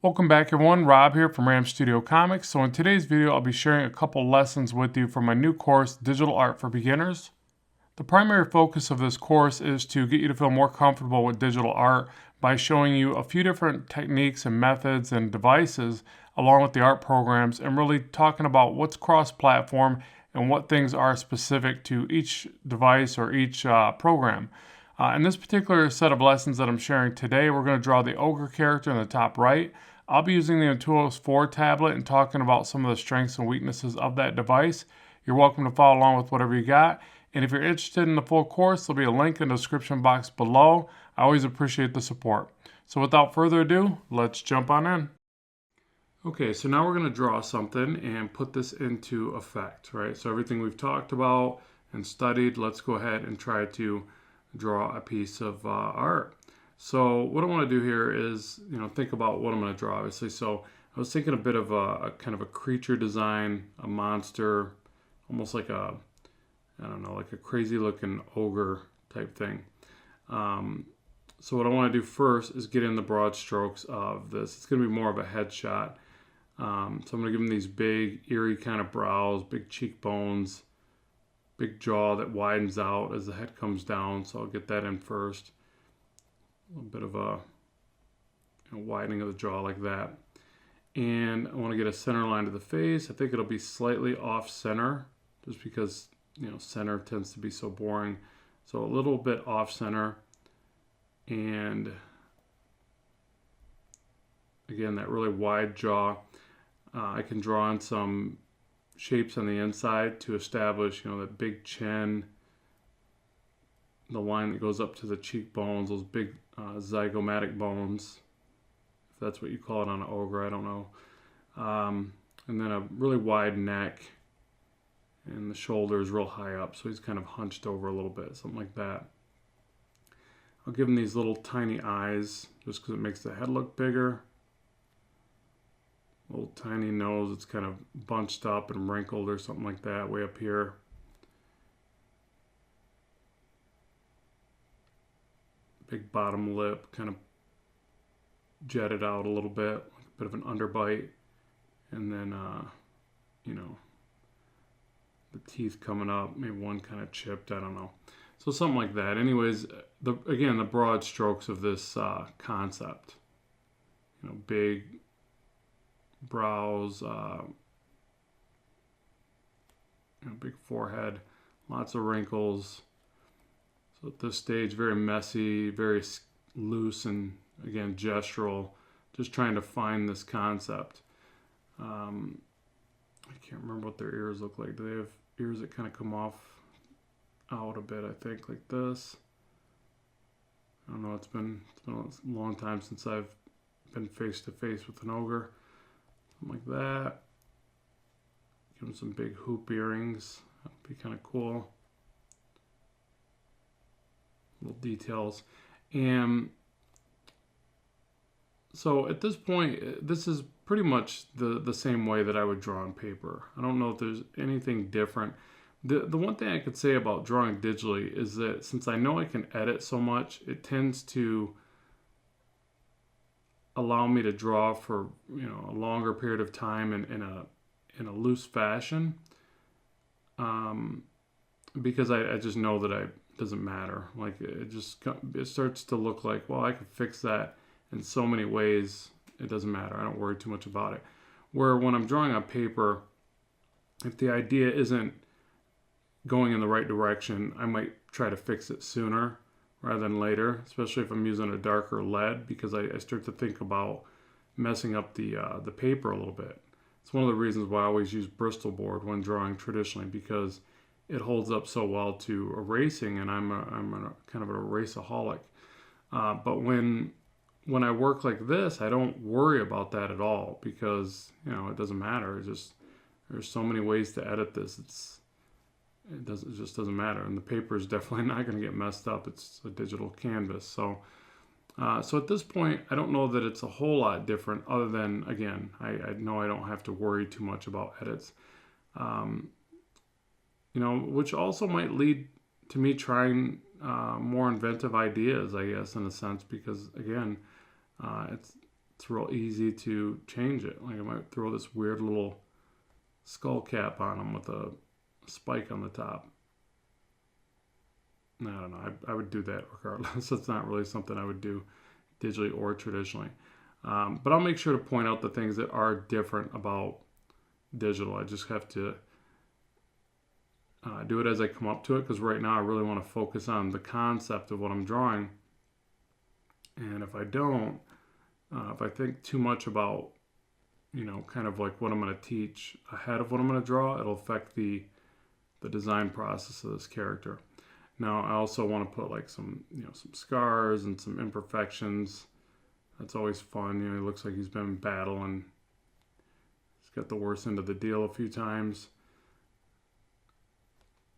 Welcome back everyone, Rob here from Ram Studio Comics. So in today's video I'll be sharing a couple lessons with you from my new course, Digital Art for Beginners. The primary focus of this course is to get you to feel more comfortable with digital art by showing you a few different techniques and methods and devices along with the art programs, and really talking about what's cross-platform and what things are specific to each device or each program. In this particular set of lessons that I'm sharing today, we're going to draw the ogre character in the top right. I'll be using the Intuos 4 tablet and talking about some of the strengths and weaknesses of that device. You're welcome to follow along with whatever you got. And if you're interested in the full course, there'll be a link in the description box below. I always appreciate the support. So without further ado, let's jump on in. Okay, so now we're going to draw something and put this into effect, right? So everything we've talked about and studied, let's go ahead and try to draw a piece of art. So what I want to do here is, think about what I'm going to draw, obviously. So I was thinking a bit of a kind of a creature design, a monster, almost like a, I don't know, like a crazy looking ogre type thing. So what I want to do first is get in the broad strokes of this. It's going to be more of a headshot. So I'm going to give him these big, eerie kind of brows, big cheekbones, big jaw that widens out as the head comes down. So I'll get that in first. A little bit of a widening of the jaw like that. And I want to get a center line to the face. I think it'll be slightly off center just because, center tends to be so boring. So a little bit off center. And again, that really wide jaw. I can draw in some shapes on the inside to establish, that big chin, the line that goes up to the cheekbones, those big zygomatic bones, if that's what you call it on an ogre, I don't know. And then a really wide neck, and the shoulders real high up, so he's kind of hunched over a little bit, something like that. I'll give him these little tiny eyes just because it makes the head look bigger. Little tiny nose, it's kind of bunched up and wrinkled or something like that way up here. Big bottom lip, kind of jetted out a little bit, like a bit of an underbite. And then, the teeth coming up, maybe one kind of chipped, I don't know. So something like that. Anyways, again, the broad strokes of this concept. Big brows, big forehead, lots of wrinkles. So at this stage, very messy, very loose, and again, gestural, just trying to find this concept. I can't remember what their ears look like. Do they have ears that kind of come off out a bit, I think, like this? I don't know, it's been a long time since I've been face to face with an ogre. Something like that. Give him some big hoop earrings. That would be kind of cool. Little details. And so at this point, this is pretty much the same way that I would draw on paper. I don't know if there's anything different. The one thing I could say about drawing digitally is that since I know I can edit so much, it tends to allow me to draw for a longer period of time in a loose fashion, because I just know that it doesn't matter. Like it starts to look like, well, I could fix that in so many ways. It doesn't matter. I don't worry too much about it. Where when I'm drawing on paper, if the idea isn't going in the right direction, I might try to fix it sooner rather than later, especially if I'm using a darker lead, because I start to think about messing up the paper a little bit. It's one of the reasons why I always use Bristol board when drawing traditionally, because it holds up so well to erasing, and I'm a kind of an eraseaholic. But when I work like this, I don't worry about that at all, because it doesn't matter. There's so many ways to edit this. It just doesn't matter, and the paper is definitely not going to get messed up. It's a digital canvas. So at this point, I don't know that it's a whole lot different, other than, again, I know I don't have to worry too much about edits, which also might lead to me trying more inventive ideas, I guess, in a sense, because again, it's it's real easy to change it. Like I might throw this weird little skull cap on them with a spike on the top. I don't know. I would do that regardless. It's not really something I would do digitally or traditionally. But I'll make sure to point out the things that are different about digital. I just have to do it as I come up to it, because right now I really want to focus on the concept of what I'm drawing. And if I don't, if I think too much about, kind of like what I'm going to teach ahead of what I'm going to draw, it'll affect the design process of this character. Now, I also want to put like some scars and some imperfections. That's always fun. He looks like he's been in battle and he's got the worst end of the deal a few times.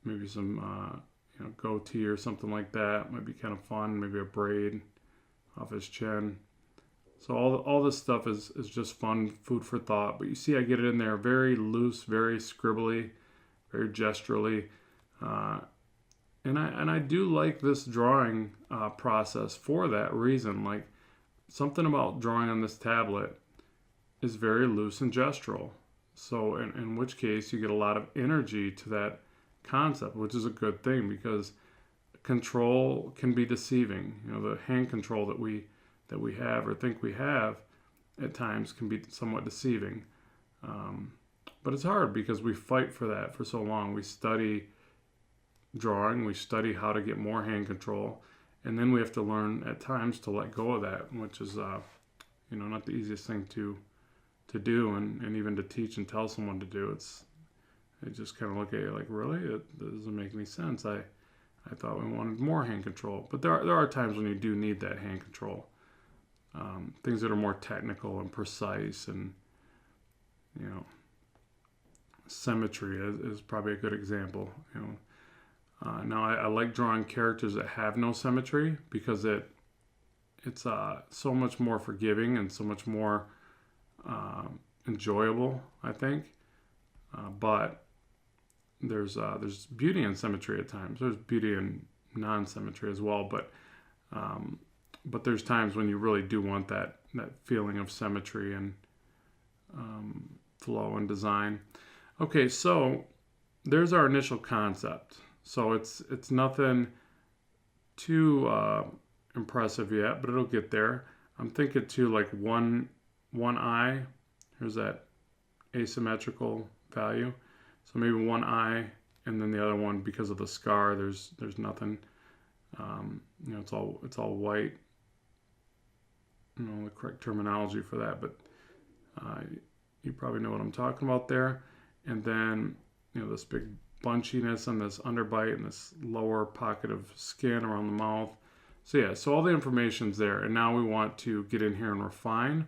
Maybe some, goatee or something like that might be kind of fun. Maybe a braid off his chin. So all this stuff is just fun, food for thought. But you see, I get it in there very loose, very scribbly, very gesturally. And I do like this drawing process for that reason. Like, something about drawing on this tablet is very loose and gestural. So in which case you get a lot of energy to that concept, which is a good thing, because control can be deceiving. The hand control that we have or think we have at times can be somewhat deceiving. But it's hard because we fight for that for so long. We study drawing, we study how to get more hand control, and then we have to learn at times to let go of that, which is not the easiest thing to do, and even to teach and tell someone to do. They just kind of look at you like, really? It doesn't make any sense. I thought we wanted more hand control. But there are times when you do need that hand control. Things that are more technical and precise, and symmetry is probably a good example. Now I like drawing characters that have no symmetry, because it's so much more forgiving and so much more enjoyable, I think. But there's beauty in symmetry at times. There's beauty in non-symmetry as well, but there's times when you really do want that feeling of symmetry and flow and design. Okay, so there's our initial concept. So it's nothing too impressive yet, but it'll get there. I'm thinking too, like one eye. Here's that asymmetrical value. So maybe one eye, and then the other one, because of the scar, there's nothing. It's all white. The correct terminology for that, but you probably know what I'm talking about there. And then this big bunchiness on this underbite and this lower pocket of skin around the mouth. So yeah, so all the information's there, and now we want to get in here and refine.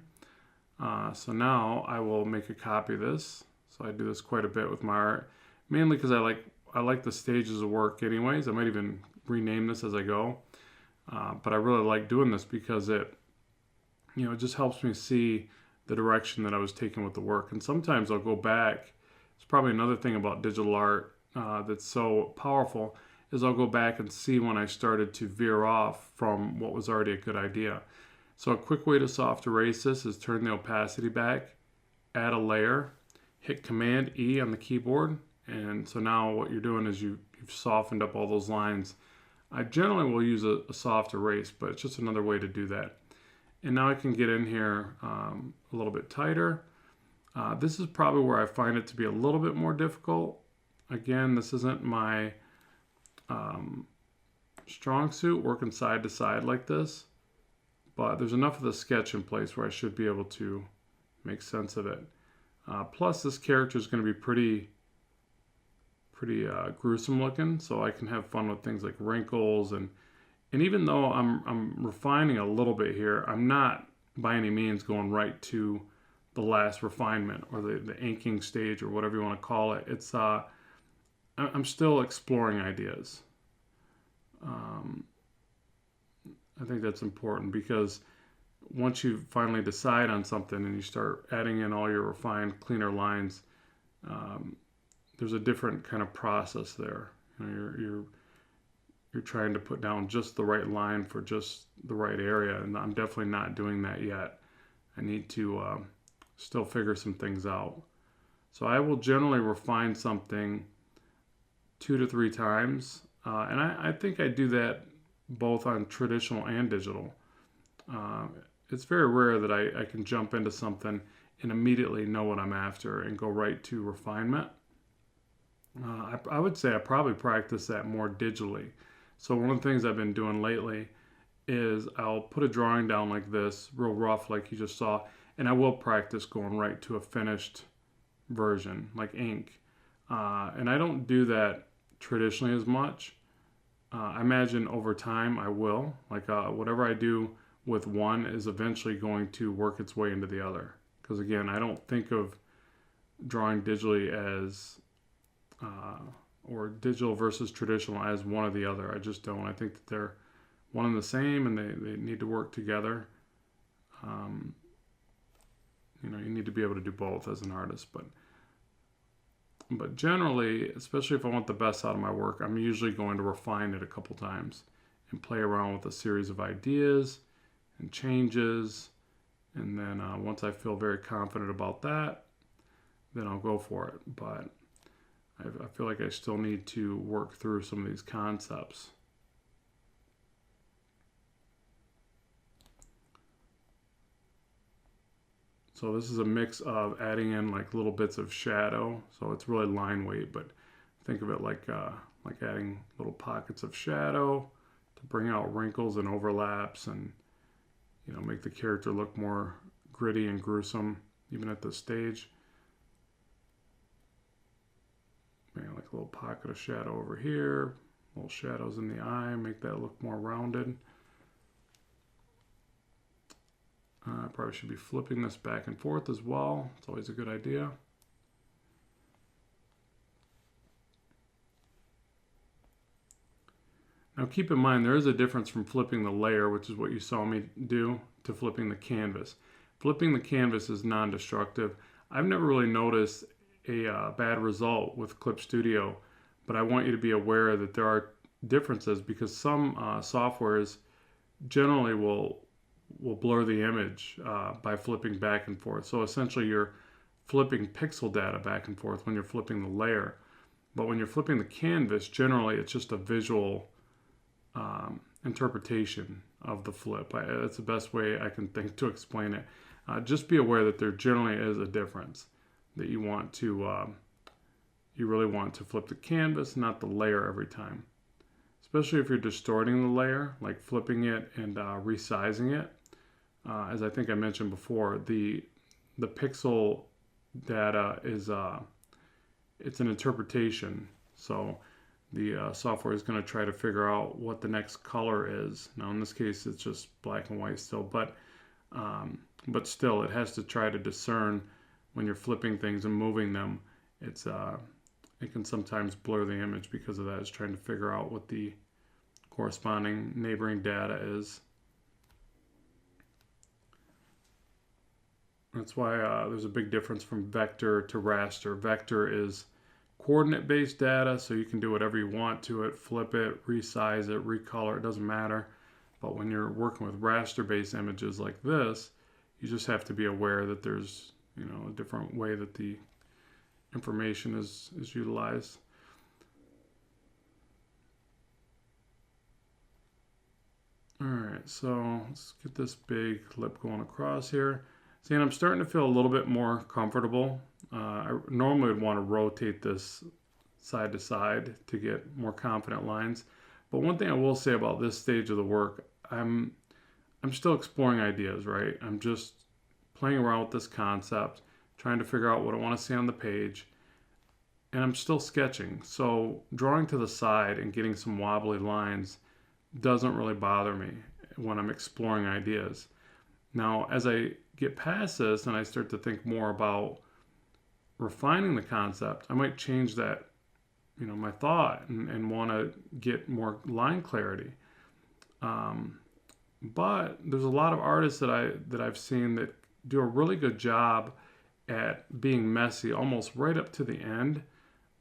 So now I will make a copy of this. So I do this quite a bit with my art, mainly because I like the stages of work anyways. I might even rename this as I go. But I really like doing this because it just helps me see the direction that I was taking with the work. And sometimes I'll go back. It's probably another thing about digital art that's so powerful, is I'll go back and see when I started to veer off from what was already a good idea. So a quick way to soft erase this is turn the opacity back, add a layer, hit Command E on the keyboard, and so now what you're doing is you've softened up all those lines. I generally will use a soft erase, but it's just another way to do that. And now I can get in here a little bit tighter. This is probably where I find it to be a little bit more difficult. Again, this isn't my strong suit, working side to side like this, but there's enough of the sketch in place where I should be able to make sense of it. Plus, this character is going to be pretty gruesome looking, so I can have fun with things like wrinkles, and even though I'm refining a little bit here, I'm not by any means going right to the last refinement or the inking stage or whatever you want to call it. It's I'm still exploring ideas. I think that's important, because once you finally decide on something and you start adding in all your refined, cleaner lines, there's a different kind of process there. You're trying to put down just the right line for just the right area, and I'm definitely not doing that yet. I need to still figure some things out. So I will generally refine something 2 to 3 times, and I think I do that both on traditional and digital. It's very rare that I can jump into something and immediately know what I'm after and go right to refinement. I would say I probably practice that more digitally. So one of the things I've been doing lately is I'll put a drawing down like this, real rough like you just saw, and I will practice going right to a finished version, like ink. And I don't do that traditionally as much. I imagine over time I will. Like whatever I do with one is eventually going to work its way into the other. Because again, I don't think of drawing digitally as, or digital versus traditional as one or the other. I just don't. I think that they're one and the same, and they need to work together. You need to be able to do both as an artist. But generally, especially if I want the best out of my work, I'm usually going to refine it a couple times and play around with a series of ideas and changes. And then once I feel very confident about that, then I'll go for it. But I feel like I still need to work through some of these concepts. So this is a mix of adding in like little bits of shadow. So it's really line weight, but think of it like adding little pockets of shadow to bring out wrinkles and overlaps, and make the character look more gritty and gruesome even at this stage. Maybe like a little pocket of shadow over here, little shadows in the eye, make that look more rounded. I probably should be flipping this back and forth as well. It's always a good idea. Now keep in mind there is a difference from flipping the layer, which is what you saw me do, to flipping the canvas. Flipping the canvas is non-destructive. I've never really noticed a bad result with Clip Studio, but I want you to be aware that there are differences because some softwares generally will blur the image by flipping back and forth. So essentially you're flipping pixel data back and forth when you're flipping the layer. But when you're flipping the canvas, generally it's just a visual interpretation of the flip. That's the best way I can think to explain it. Just be aware that there generally is a difference, that you want to, you really want to flip the canvas, not the layer every time. Especially if you're distorting the layer, like flipping it and resizing it. As I think I mentioned before, the pixel data is it's an interpretation. So the software is going to try to figure out what the next color is. Now in this case, it's just black and white still, but still, it has to try to discern when you're flipping things and moving them. It can sometimes blur the image because of that. It's trying to figure out what the corresponding neighboring data is. That's why there's a big difference from vector to raster. Vector is coordinate-based data, so you can do whatever you want to it, flip it, resize it, recolor, it doesn't matter. But when you're working with raster-based images like this, you just have to be aware that there's a different way that the information is utilized. All right, so let's get this big clip going across here. See, and I'm starting to feel a little bit more comfortable. I normally would want to rotate this side to side to get more confident lines. But one thing I will say about this stage of the work, I'm still exploring ideas, right? I'm just playing around with this concept, trying to figure out what I want to see on the page, and I'm still sketching. So drawing to the side and getting some wobbly lines doesn't really bother me when I'm exploring ideas. Now, as I get past this and I start to think more about refining the concept, I might change that, my thought and want to get more line clarity. But there's a lot of artists that I've seen that do a really good job at being messy almost right up to the end.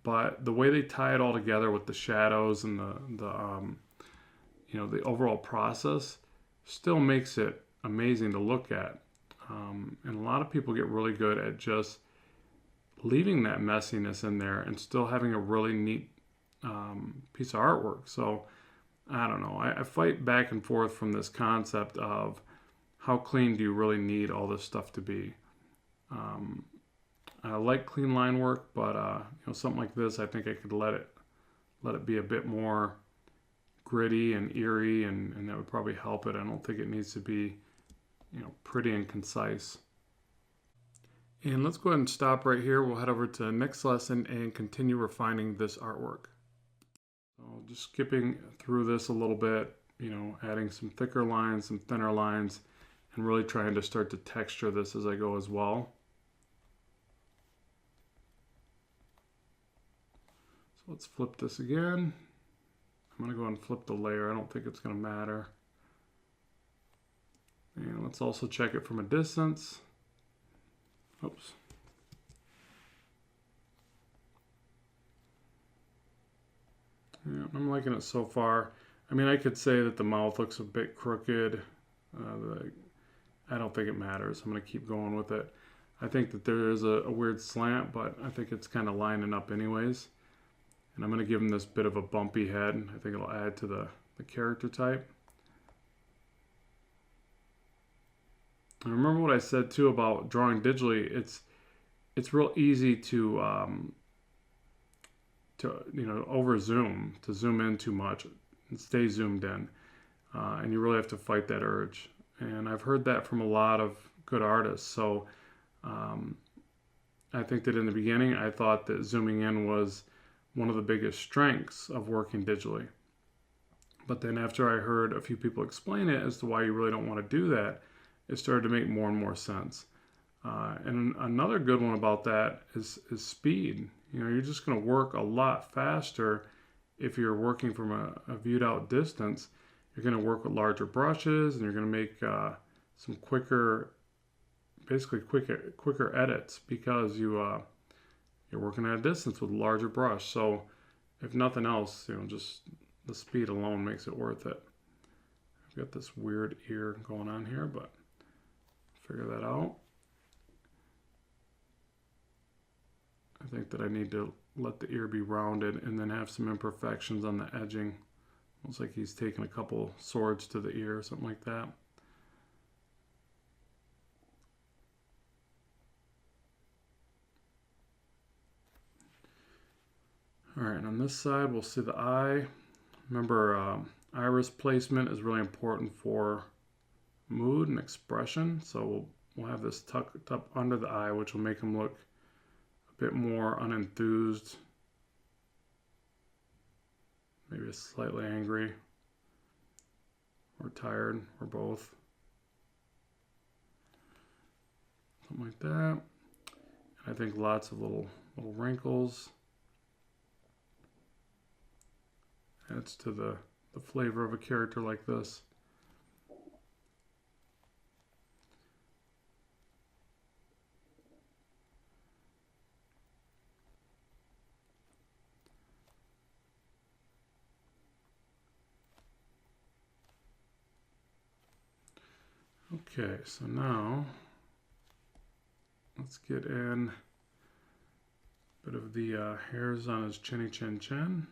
But the way they tie it all together with the shadows and the overall process still makes it amazing to look at. And a lot of people get really good at just leaving that messiness in there and still having a really neat piece of artwork. So I don't know. I fight back and forth from this concept of how clean do you really need all this stuff to be. I like clean line work, but something like this, I think I could let it be a bit more gritty and eerie, and that would probably help it. I don't think it needs to be, pretty and concise. And let's go ahead and stop right here. We'll head over to the next lesson and continue refining this artwork. So just skipping through this a little bit, adding some thicker lines, some thinner lines, and really trying to start to texture this as I go as well. So let's flip this again. I'm going to go and flip the layer. I don't think it's going to matter. And let's also check it from a distance. Oops. Yeah, I'm liking it so far. I mean, I could say that the mouth looks a bit crooked. I don't think it matters. I'm going to keep going with it. I think that there is a weird slant, but I think it's kind of lining up anyways. And I'm going to give him this bit of a bumpy head. I think it'll add to the character type. And remember what I said too about drawing digitally. It's real easy to over zoom, to zoom in too much and stay zoomed in, and you really have to fight that urge. And I've heard that from a lot of good artists. So I think that in the beginning I thought that zooming in was one of the biggest strengths of working digitally. But then after I heard a few people explain it as to why you really don't want to do that, it started to make more and more sense. And another good one about that is speed. You're just going to work a lot faster if you're working from a viewed out distance. You're going to work with larger brushes, and you're going to make some quicker edits because you're working at a distance with a larger brush. So if nothing else, just the speed alone makes it worth it. I've got this weird ear going on here, but figure that out. I think that I need to let the ear be rounded and then have some imperfections on the edging. Looks like he's taking a couple swords to the ear or something like that. All right, and on this side, we'll see the eye. Remember, iris placement is really important for mood and expression. So we'll have this tucked up under the eye, which will make him look a bit more unenthused, maybe slightly angry or tired, or both. Something like that. I think lots of little wrinkles. Adds to the flavor of a character like this. Okay, so now let's get in a bit of the hairs on his chinny chin chin.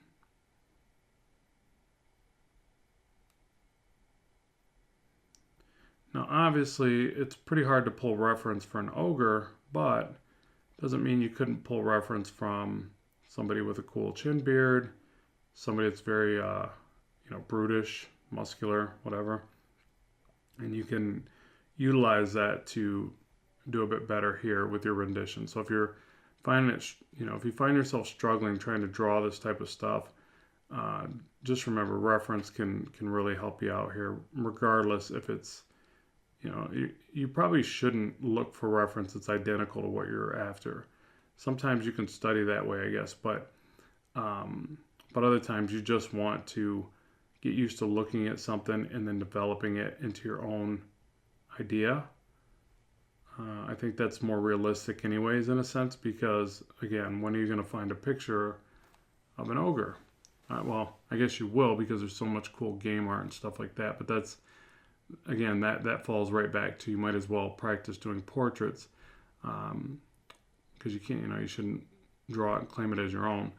Now obviously it's pretty hard to pull reference for an ogre, but doesn't mean you couldn't pull reference from somebody with a cool chin beard, somebody that's very brutish, muscular, whatever. And you can utilize that to do a bit better here with your rendition. So if you're finding it, if you find yourself struggling trying to draw this type of stuff, just remember reference can really help you out here, regardless if it's, you probably shouldn't look for reference that's identical to what you're after. Sometimes you can study that way, I guess, but other times you just want to get used to looking at something and then developing it into your own idea. I think that's more realistic anyways, in a sense, because again, when are you going to find a picture of an ogre? Well, I guess you will, because there's so much cool game art and stuff like that, but again, that falls right back to, you might as well practice doing portraits, because you can't, you shouldn't draw it and claim it as your own.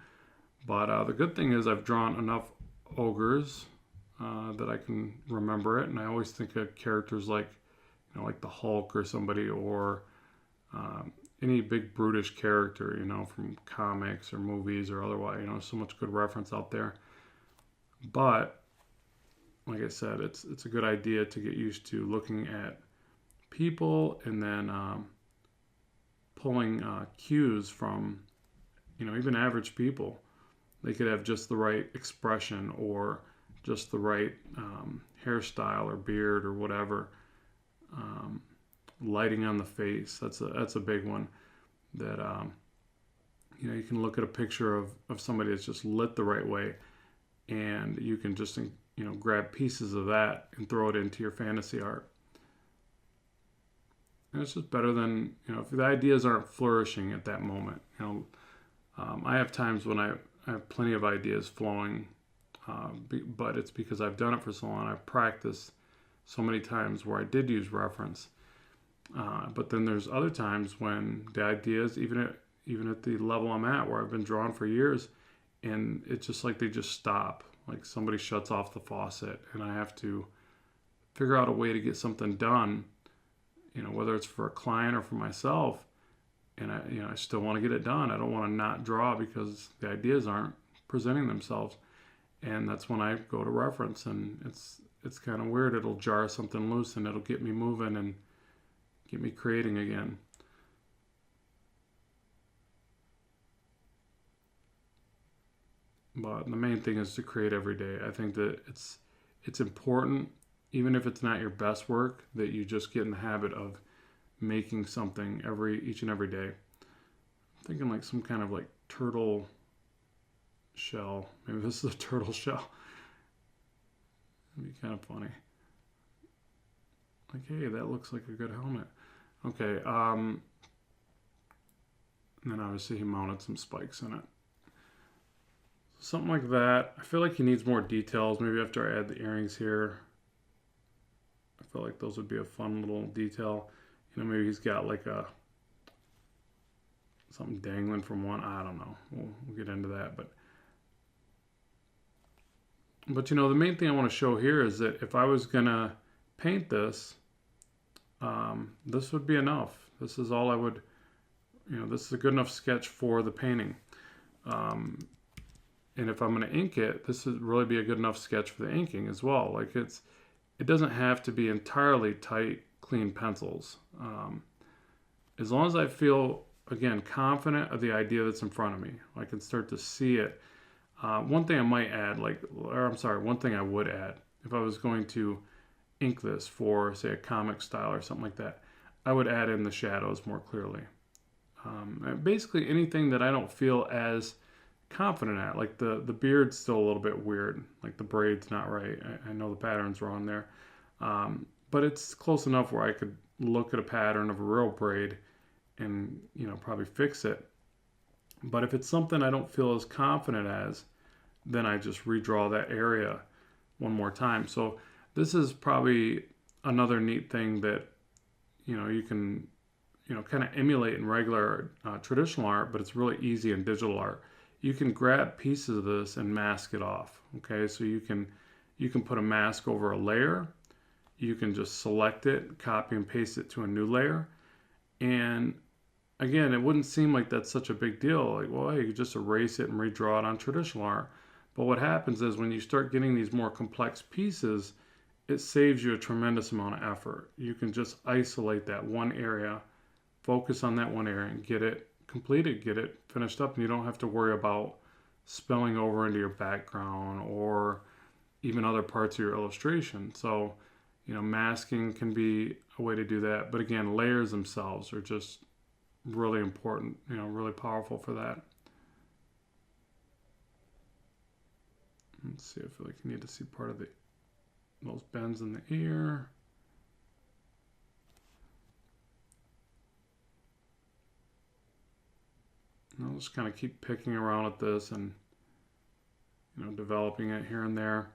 But the good thing is I've drawn enough ogres that I can remember it, and I always think of characters like, like the Hulk or somebody, or any big brutish character, from comics or movies or otherwise. So much good reference out there. But like I said, it's a good idea to get used to looking at people, and then pulling cues from, even average people. They could have just the right expression, or just the right hairstyle or beard or whatever. Lighting on the face, that's a big one. That you can look at a picture of somebody that's just lit the right way, and you can just grab pieces of that and throw it into your fantasy art. And it's just better than, if the ideas aren't flourishing at that moment. I have times when I have plenty of ideas flowing, but it's because I've done it for so long. I've practiced so many times where I did use reference. But then there's other times when the ideas, even at the level I'm at, where I've been drawing for years, and it's just like they just stop. Like somebody shuts off the faucet, and I have to figure out a way to get something done, whether it's for a client or for myself. And I still want to get it done. I don't want to not draw because the ideas aren't presenting themselves. And that's when I go to reference, and it's kind of weird. It'll jar something loose, and it'll get me moving and get me creating again. But the main thing is to create every day. I think that it's important, even if it's not your best work, that you just get in the habit of making something each and every day. I'm thinking like some kind of like turtle shell. Maybe this is a turtle shell. It'd be kind of funny. Like, hey, that looks like a good helmet. Okay, and then obviously he mounted some spikes in it. Something like that. I feel like he needs more details. Maybe after I add the earrings here, I feel like those would be a fun little detail. Maybe he's got like something dangling from one. I don't know. We'll get into that. But the main thing I want to show here is that if I was gonna paint this, this would be enough. This is all I would, this is a good enough sketch for the painting. And if I'm going to ink it, this would really be a good enough sketch for the inking as well. Like it doesn't have to be entirely tight, clean pencils. As long as I feel, again, confident of the idea that's in front of me, I can start to see it. One thing I might add, one thing I would add, if I was going to ink this for, say, a comic style or something like that, I would add in the shadows more clearly. Basically anything that I don't feel as confident at, like the beard's still a little bit weird, like the braid's not right. I know the pattern's wrong there, but it's close enough where I could look at a pattern of a real braid and probably fix it. But if it's something I don't feel as confident as, then I just redraw that area one more time. So this is probably another neat thing that you can kind of emulate in regular traditional art, but it's really easy in digital art. You can grab pieces of this and mask it off. Okay, so you can put a mask over a layer. You can just select it, copy and paste it to a new layer. And again, it wouldn't seem like that's such a big deal. Like, well, hey, you could just erase it and redraw it on traditional art. But what happens is when you start getting these more complex pieces, it saves you a tremendous amount of effort. You can just isolate that one area, focus on that one area, and get it completed, get it finished up, and you don't have to worry about spilling over into your background or even other parts of your illustration. So, masking can be a way to do that. But again, layers themselves are just really important, really powerful for that. Let's see, I feel like you need to see part of those bends in the ear. And I'll just kind of keep picking around at this and developing it here and there.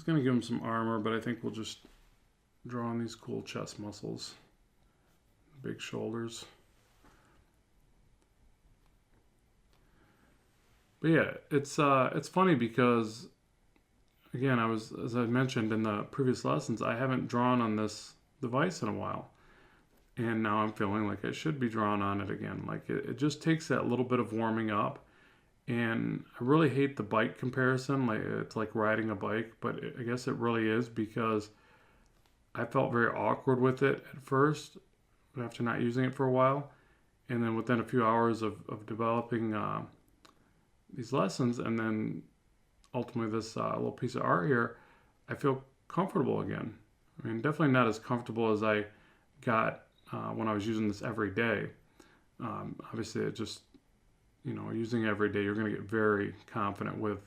was going to give him some armor, but I think we'll just draw on these cool chest muscles, big shoulders. But yeah, it's funny because, again, as I mentioned in the previous lessons, I haven't drawn on this device in a while. And now I'm feeling like I should be drawn on it again. Like it just takes that little bit of warming up. And I really hate the bike comparison. Like it's like riding a bike, but I guess it really is, because I felt very awkward with it at first after not using it for a while. And then within a few hours of developing these lessons, and then ultimately this little piece of art here, I feel comfortable again. I mean, definitely not as comfortable as I got when I was using this every day. Obviously, it just, using it every day, you're going to get very confident with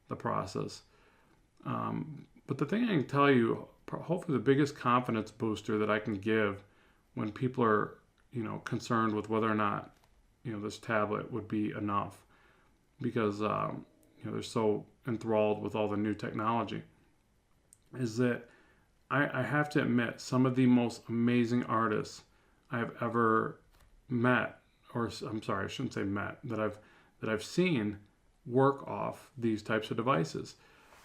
the process. But the thing I can tell you, hopefully the biggest confidence booster that I can give when people are, concerned with whether or not, this tablet would be enough, because, they're so enthralled with all the new technology, is that I have to admit, some of the most amazing artists I have ever met, or I'm sorry, I shouldn't say met, that I've seen work off these types of devices.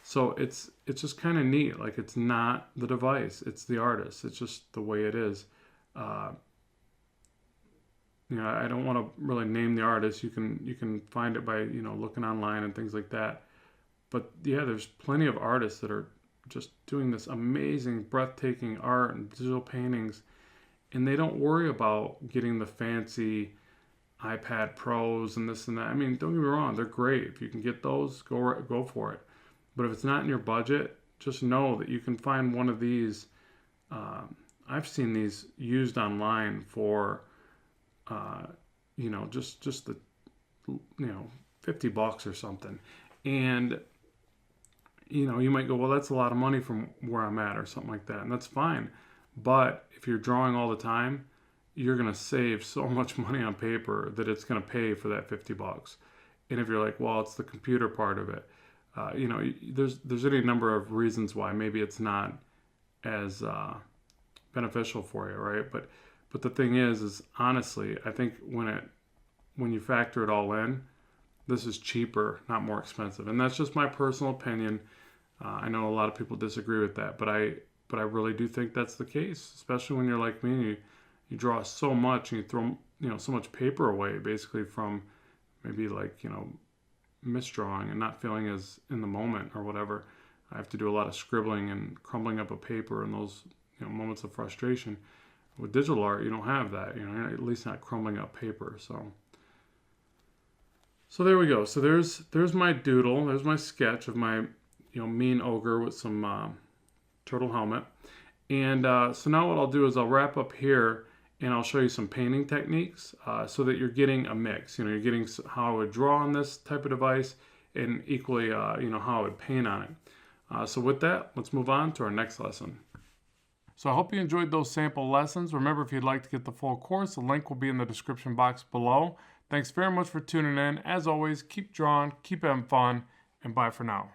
So it's just kind of neat. Like, it's not the device, it's the artist. It's just the way it is. I don't want to really name the artist. You can find it by looking online and things like that. But yeah, there's plenty of artists that are just doing this amazing, breathtaking art and digital paintings, and they don't worry about getting the fancy iPad Pros and this and that. I mean, don't get me wrong, they're great. If you can get those, go for it. But if it's not in your budget, just know that you can find one of these. I've seen these used online for, just the, $50 or something, and you might go, well, that's a lot of money from where I'm at or something like that, and that's fine. But if you're drawing all the time, you're going to save so much money on paper that it's going to pay for that $50. And if you're like, well, it's the computer part of it, there's any number of reasons why maybe it's not as beneficial for you, right? But the thing is honestly, I think when you factor it all in, this is cheaper, not more expensive. And that's just my personal opinion. I know a lot of people disagree with that, but I really do think that's the case, especially when you're like me and you draw so much and you throw so much paper away, basically, from maybe like misdrawing and not feeling as in the moment or whatever. I have to do a lot of scribbling and crumbling up a paper in those moments of frustration. With digital art, you don't have that. You're at least not crumbling up paper. So there we go. So there's my doodle. There's my sketch of my mean ogre with some turtle helmet. And so now what I'll do is I'll wrap up here and I'll show you some painting techniques so that you're getting a mix. You're getting how I would draw on this type of device, and equally how I would paint on it. So with that, let's move on to our next lesson. So I hope you enjoyed those sample lessons. Remember, if you'd like to get the full course, the link will be in the description box below. Thanks very much for tuning in. As always, keep drawing, keep having fun, and bye for now.